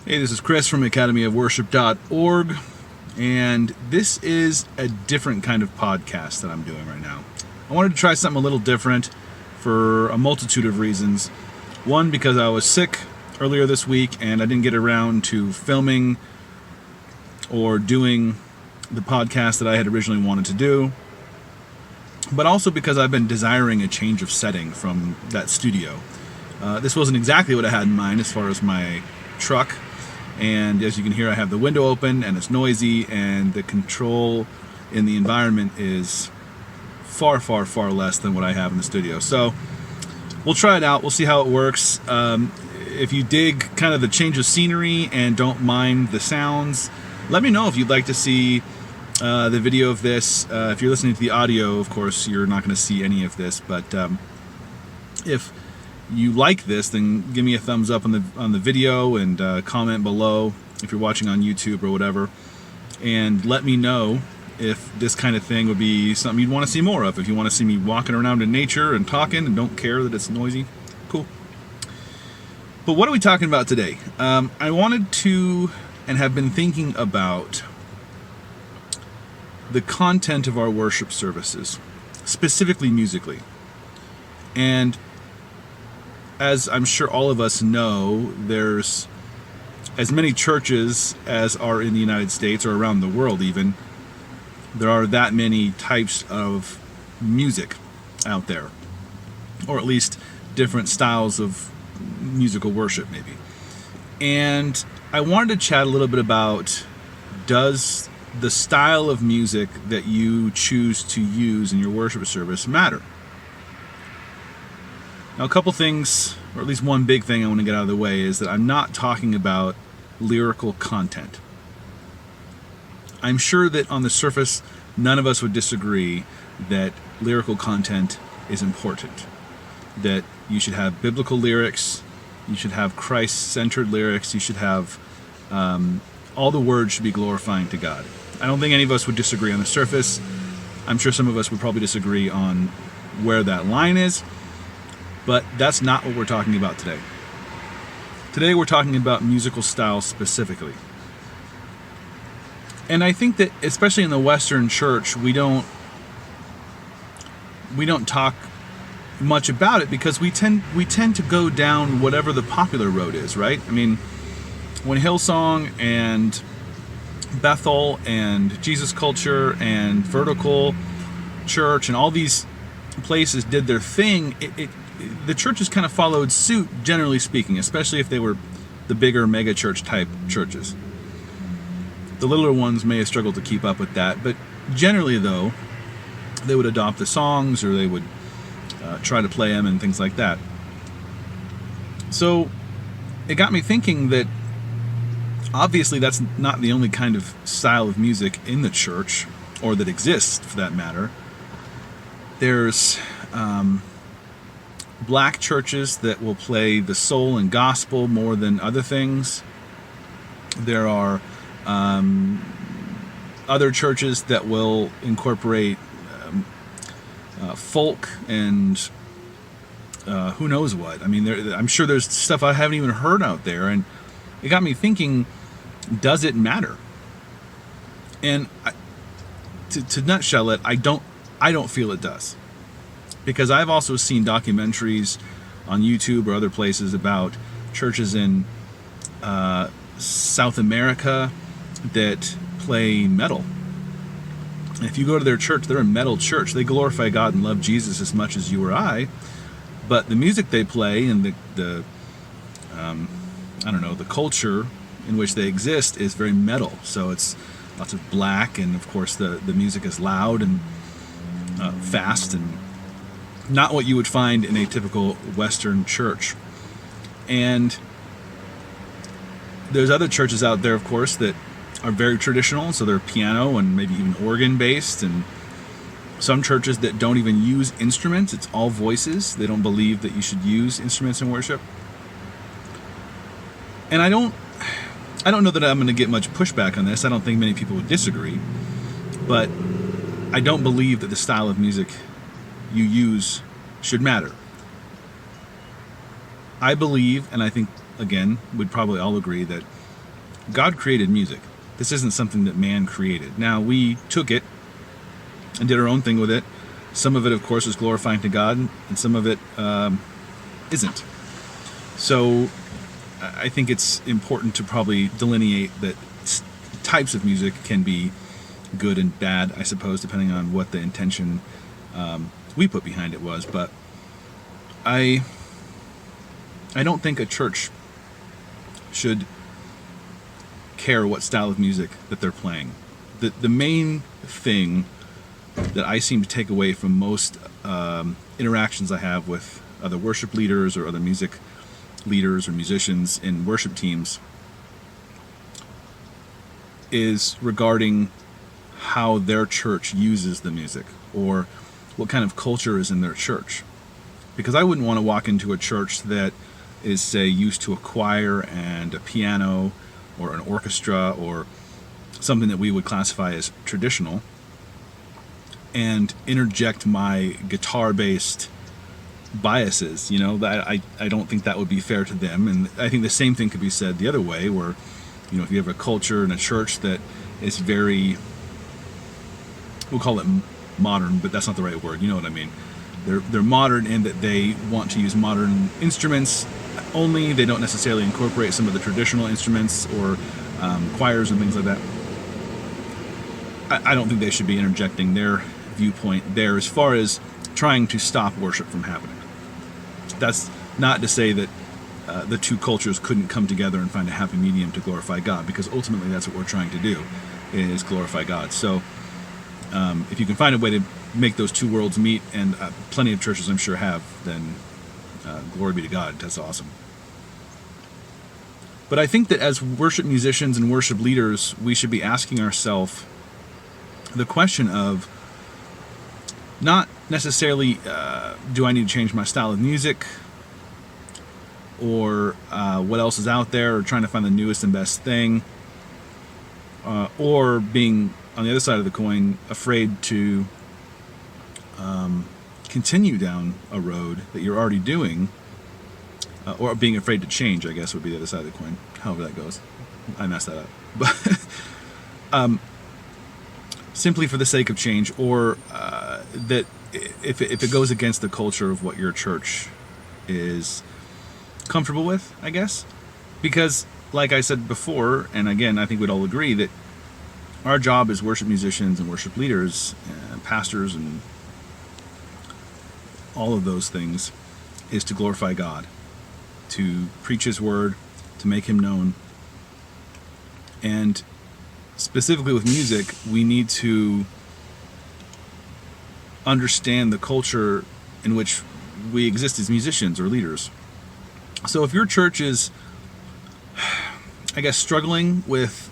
Hey, this is Chris from academyofworship.org, and this is a different kind of podcast that I'm doing right now. I wanted to try something a little different for a multitude of reasons. One, because I was sick earlier this week and I didn't get around to filming or doing the podcast that I had originally wanted to do, but also because I've been desiring a change of setting from that studio. This wasn't exactly what I had in mind as far as my truck. And as you can hear, I have the window open and it's noisy, and the control in the environment is far, far, far less than what I have in the studio. So we'll try it out. We'll see how it works. If you dig kind of the change of scenery and don't mind the sounds, let me know if you'd like to see the video of this. If you're listening to the audio, of course, you're not going to see any of this. But if you like this, then give me a thumbs up on the video and comment below if you're watching on YouTube or whatever, and let me know if this kind of thing would be something you'd want to see more of. If you want to see me walking around in nature and talking and don't care that it's noisy, cool. But what are we talking about today? I wanted to and have been thinking about the content of our worship services, specifically musically. And as I'm sure all of us know, there's as many churches as are in the United States or around the world even. There are that many types of music out there, or at least different styles of musical worship maybe. And I wanted to chat a little bit about, does the style of music that you choose to use in your worship service matter? Now, a couple things, or at least one big thing I want to get out of the way, is that I'm not talking about lyrical content. I'm sure that on the surface, none of us would disagree that lyrical content is important, that you should have biblical lyrics, you should have Christ-centered lyrics, you should have, all the words should be glorifying to God. I don't think any of us would disagree on the surface. I'm sure some of us would probably disagree on where that line is. But that's not what we're talking about today. Today we're talking about musical styles specifically. And I think that especially in the Western church, we don't talk much about it because we tend to go down whatever the popular road is, right? I mean, when Hillsong and Bethel and Jesus Culture and Vertical Church and all these places did their thing, the churches kind of followed suit, generally speaking, especially if they were the bigger mega church type churches. The littler ones may have struggled to keep up with that, but generally though, they would adopt the songs or they would try to play them and things like that. So it got me thinking that obviously that's not the only kind of style of music in the church, or that exists for that matter. There's black churches that will play the soul and gospel more than other things. There are other churches that will incorporate folk and who knows what. I mean, I'm sure there's stuff I haven't even heard out there, and it got me thinking, does it matter? And to nutshell it, I don't feel it does. Because I've also seen documentaries on YouTube or other places about churches in South America that play metal. And if you go to their church, they're a metal church. They glorify God and love Jesus as much as you or I. But the music they play and the culture in which they exist is very metal. So it's lots of black, and of course the music is loud and fast and not what you would find in a typical Western church. And there's other churches out there, of course, that are very traditional, so they're piano and maybe even organ based, and some churches that don't even use instruments, it's all voices. They don't believe that you should use instruments in worship. And I don't know that I'm going to get much pushback on this. I don't think many people would disagree, but I don't believe that the style of music you use should matter. I believe, and I think, again, we'd probably all agree that God created music. This isn't something that man created. Now, we took it and did our own thing with it. Some of it, of course, is glorifying to God, and some of it isn't. So I think it's important to probably delineate that types of music can be good and bad, I suppose, depending on what the intention we put behind it was. But I don't think a church should care what style of music that they're playing. The main thing that I seem to take away from most interactions I have with other worship leaders or other music leaders or musicians in worship teams is regarding how their church uses the music or what kind of culture is in their church. Because I wouldn't want to walk into a church that is, say, used to a choir and a piano or an orchestra or something that we would classify as traditional and interject my guitar-based biases. That I don't think that would be fair to them. And I think the same thing could be said the other way, where if you have a culture and a church that is very, we'll call it modern, but that's not the right word, you know what I mean. They're modern in that they want to use modern instruments only. They don't necessarily incorporate some of the traditional instruments or choirs and things like that. I don't think they should be interjecting their viewpoint there as far as trying to stop worship from happening. That's not to say that the two cultures couldn't come together and find a happy medium to glorify God, because ultimately that's what we're trying to do, is glorify God. So if you can find a way to make those two worlds meet, and plenty of churches I'm sure have, then glory be to God. That's awesome. But I think that as worship musicians and worship leaders, we should be asking ourselves the question of not necessarily do I need to change my style of music or what else is out there, or trying to find the newest and best thing, or being on the other side of the coin afraid to continue down a road that you're already doing, or being afraid to change, I guess would be the other side of the coin, however that goes. I messed that up. But simply for the sake of change, or that if it goes against the culture of what your church is comfortable with, I guess. Because, like I said before, and again, I think we'd all agree that our job as worship musicians and worship leaders, and pastors, and all of those things, is to glorify God, to preach His word, to make Him known. And specifically with music, we need to understand the culture in which we exist as musicians or leaders. So if your church is, I guess, struggling with,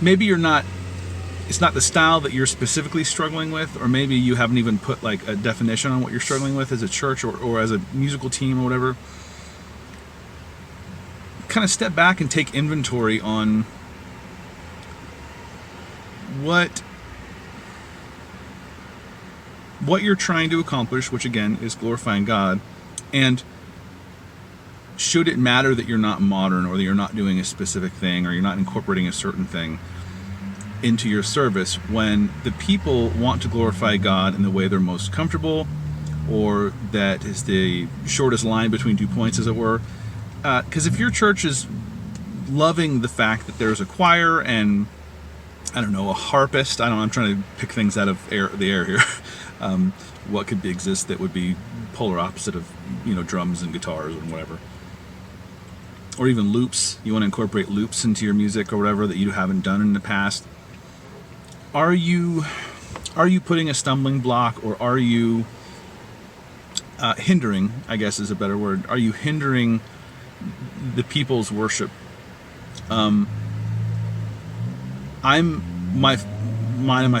maybe it's not the style that you're specifically struggling with, or maybe you haven't even put like a definition on what you're struggling with as a church or as a musical team or whatever, kind of step back and take inventory on what you're trying to accomplish, which again is glorifying God. And should it matter that you're not modern, or that you're not doing a specific thing, or you're not incorporating a certain thing into your service, when the people want to glorify God in the way they're most comfortable, or that is the shortest line between 2 points, as it were? Because if your church is loving the fact that there's a choir and, I don't know, a harpist, I'm trying to pick things out of the air here. What could exist that would be polar opposite of, drums and guitars and whatever. Or even loops. You want to incorporate loops into your music or whatever that you haven't done in the past. Are you putting a stumbling block, or are you hindering, I guess is a better word, are you hindering the people's worship? Mine and my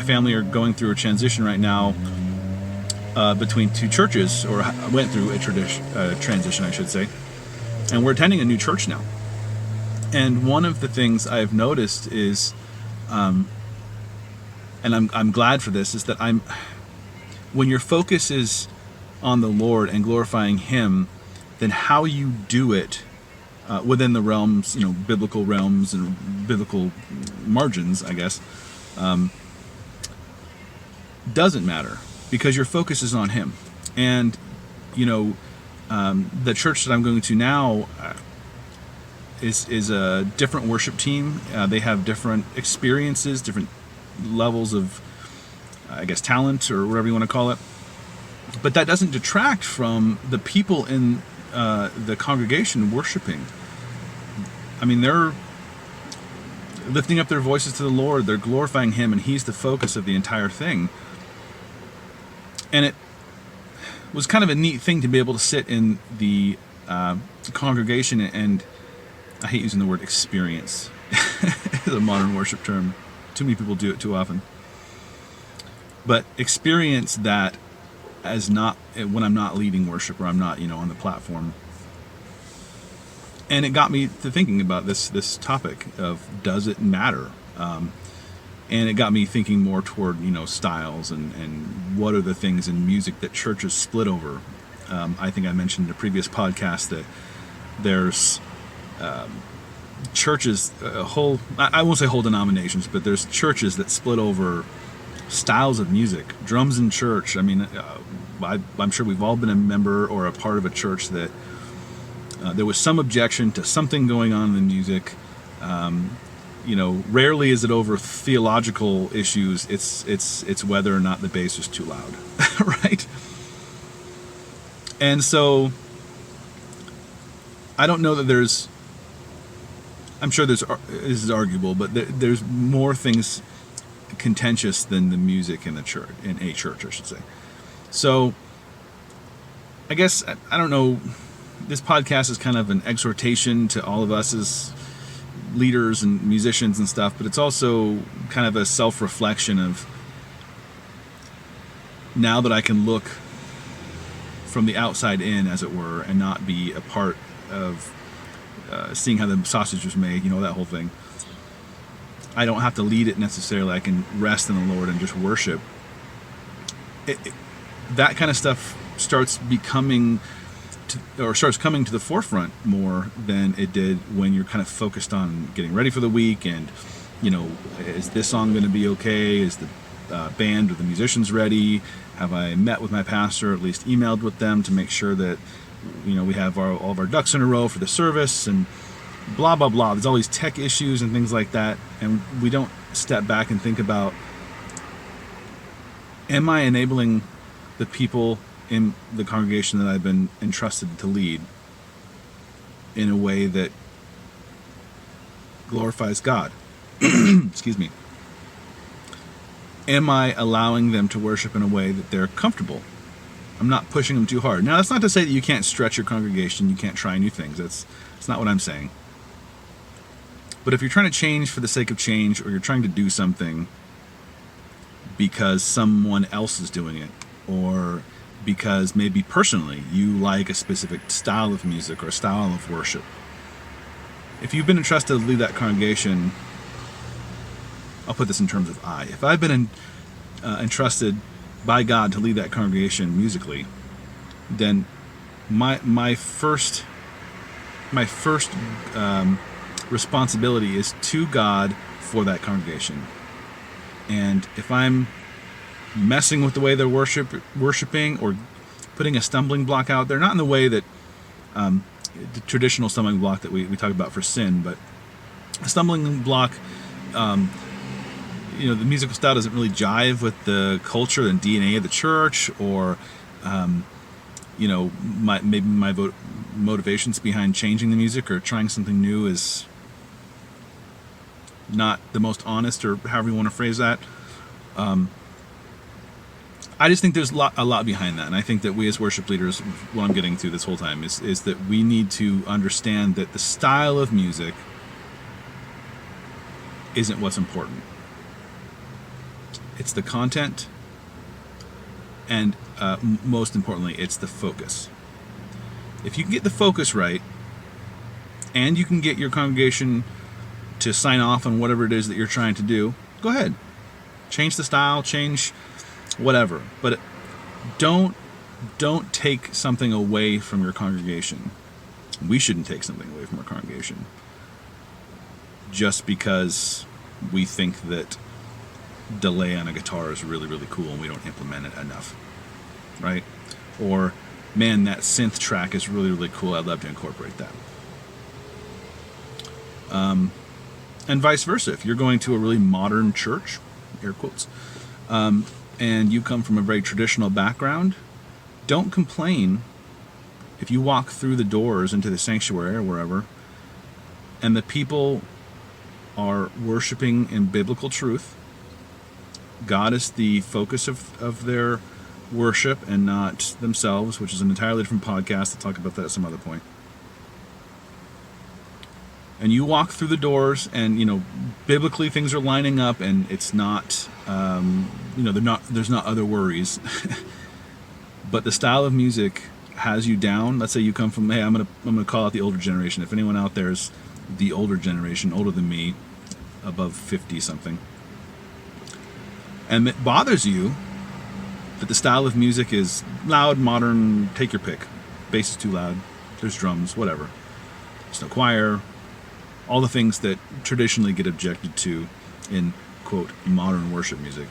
family are going through a transition right now between two churches, or went through a transition, I should say, and we're attending a new church now. And one of the things I've noticed is, and I'm glad for this, is that when your focus is on the Lord and glorifying Him, then how you do it within the realms, biblical realms and biblical margins, I guess, doesn't matter because your focus is on Him. And, the church that I'm going to now is a different worship team. They have different experiences, different levels of, I guess, talent or whatever you want to call it. But that doesn't detract from the people in the congregation worshiping. I mean, they're lifting up their voices to the Lord. They're glorifying Him, and He's the focus of the entire thing. And it was kind of a neat thing to be able to sit in the congregation and, I hate using the word experience. It's a modern worship term. Too many people do it too often. But experience that as not when I'm not leading worship or I'm not, on the platform. And it got me to thinking about this topic of does it matter? And it got me thinking more toward, styles and what are the things in music that churches split over. I think I mentioned in a previous podcast that there's churches, I won't say whole denominations, but there's churches that split over styles of music, drums in church. I mean, I'm sure we've all been a member or a part of a church that there was some objection to something going on in the music. Rarely is it over theological issues. It's whether or not the bass is too loud, right? And so I don't know that there's. I'm sure this is arguable, but there's more things contentious than the music in the church, in a church, I should say. So I guess, I don't know, this podcast is kind of an exhortation to all of us as leaders and musicians and stuff, but it's also kind of a self-reflection of now that I can look from the outside in, as it were, and not be a part of seeing how the sausage was made, that whole thing. I don't have to lead it necessarily. I can rest in the Lord and just worship. That kind of stuff starts coming to the forefront more than it did when you're kind of focused on getting ready for the week and, is this song going to be okay? Is the band or the musicians ready? Have I met with my pastor, or at least emailed with them to make sure that, we have all of our ducks in a row for the service and blah, blah, blah. There's all these tech issues and things like that. And we don't step back and think about, am I enabling the people in the congregation that I've been entrusted to lead in a way that glorifies God? Excuse me. Am I allowing them to worship in a way that they're comfortable? I'm not pushing them too hard. Now, that's not to say that you can't stretch your congregation, you can't try new things. That's not what I'm saying. But if you're trying to change for the sake of change, or you're trying to do something because someone else is doing it, or because maybe personally you like a specific style of music or a style of worship, if you've been entrusted to lead that congregation, I'll put this in terms of if I've been entrusted by God to lead that congregation musically, then my first responsibility is to God for that congregation. And if I'm messing with the way they're worshiping or putting a stumbling block out there, not in the way that the traditional stumbling block that we talk about for sin, but a stumbling block, the musical style doesn't really jive with the culture and DNA of the church, or maybe my motivations behind changing the music or trying something new is not the most honest, or however you want to phrase that. I just think there's a lot behind that, and I think that we as worship leaders, what I'm getting to this whole time is that we need to understand that the style of music isn't what's important. It's the content, and most importantly, it's the focus. If you can get the focus right, and you can get your congregation to sign off on whatever it is that you're trying to do, go ahead. Change the style, change whatever. But don't take something away from your congregation We shouldn't take something away from our congregation just because we think that delay on a guitar is really, really cool and we don't implement it enough, right? Or, man, that synth track is really, really cool. I'd love to incorporate that. And vice versa. If you're going to a really modern church, air quotes, and you come from a very traditional background, don't complain if you walk through the doors into the sanctuary or wherever, and the people are worshiping in biblical truth. God is the focus of their worship and not themselves, which is an entirely different podcast. I'll talk about that at some other point. And you walk through the doors and, biblically things are lining up and it's not, there's not other worries. But the style of music has you down. Let's say you come from, hey, I'm gonna call out the older generation. If anyone out there is the older generation, older than me, above 50 something, and it bothers you that the style of music is loud, modern, take your pick. Bass is too loud, there's drums, whatever. There's no choir, all the things that traditionally get objected to in, quote, modern worship music.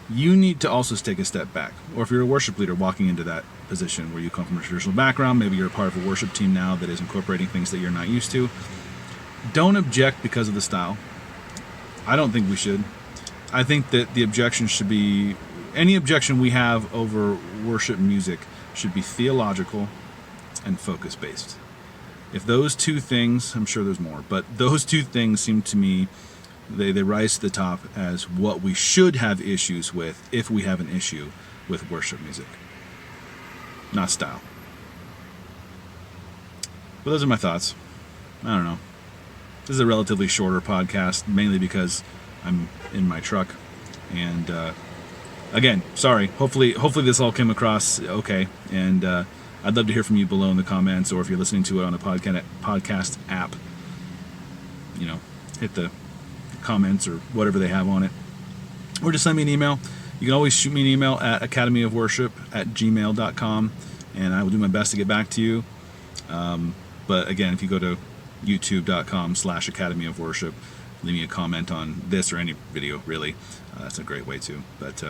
You need to also take a step back. Or if you're a worship leader walking into that position where you come from a traditional background, maybe you're a part of a worship team now that is incorporating things that you're not used to, don't object because of the style. I don't think we should. I think that the objection should be, any objection we have over worship music should be theological and focus-based. If those two things, I'm sure there's more, but those two things seem to me, they rise to the top as what we should have issues with if we have an issue with worship music, not style. But those are my thoughts. I don't know. This is a relatively shorter podcast, mainly because I'm in my truck. And again, sorry. Hopefully this all came across okay. And I'd love to hear from you below in the comments, or if you're listening to it on a podcast app, hit the comments or whatever they have on it. Or just send me an email. You can always shoot me an email at academyofworship@gmail.com, and I will do my best to get back to you. But again, if you go to youtube.com/academyofworship, leave me a comment on this or any video, really. That's a great way too. But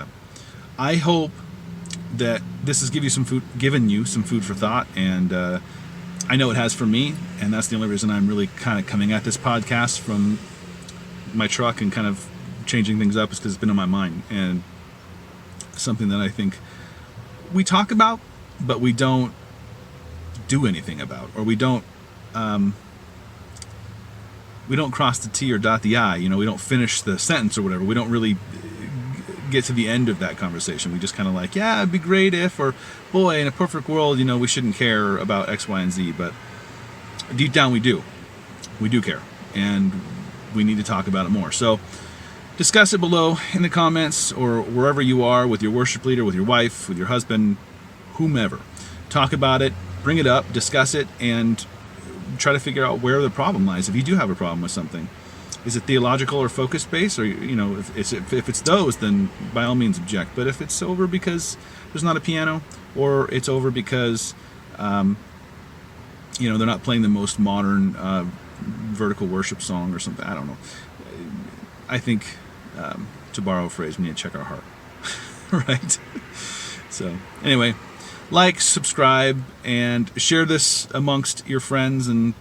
I hope that this has given you some food for thought, and I know it has for me, and that's the only reason I'm really kind of coming at this podcast from my truck and kind of changing things up, is because it's been on my mind, and something that I think we talk about, but we don't do anything about, or we don't cross the T or dot the I. We don't finish the sentence or whatever. We don't really get to the end of that conversation. We just kind of like, yeah, it'd be great if, or boy, in a perfect world, we shouldn't care about X, Y, and Z. But deep down, we do. We do care, and we need to talk about it more. So discuss it below in the comments, or wherever you are, with your worship leader, with your wife, with your husband, whomever. Talk about it, bring it up, discuss it, and try to figure out where the problem lies. If you do have a problem with something, is it theological or focus-based? Or if it's those, then by all means object. But if it's over because there's not a piano, or it's over because they're not playing the most modern vertical worship song or something, I don't know. I think, to borrow a phrase, we need to check our heart. Right? So anyway, like, subscribe, and share this amongst your friends and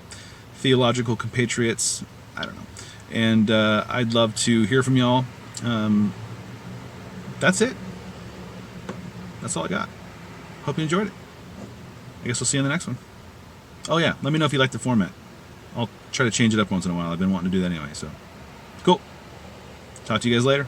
theological compatriots. I don't know. And I'd love to hear from y'all. That's it. That's all I got. Hope you enjoyed it. I guess we'll see you in the next one. Oh yeah, let me know if you like the format. I'll try to change it up once in a while. I've been wanting to do that anyway, so cool. Talk to you guys later.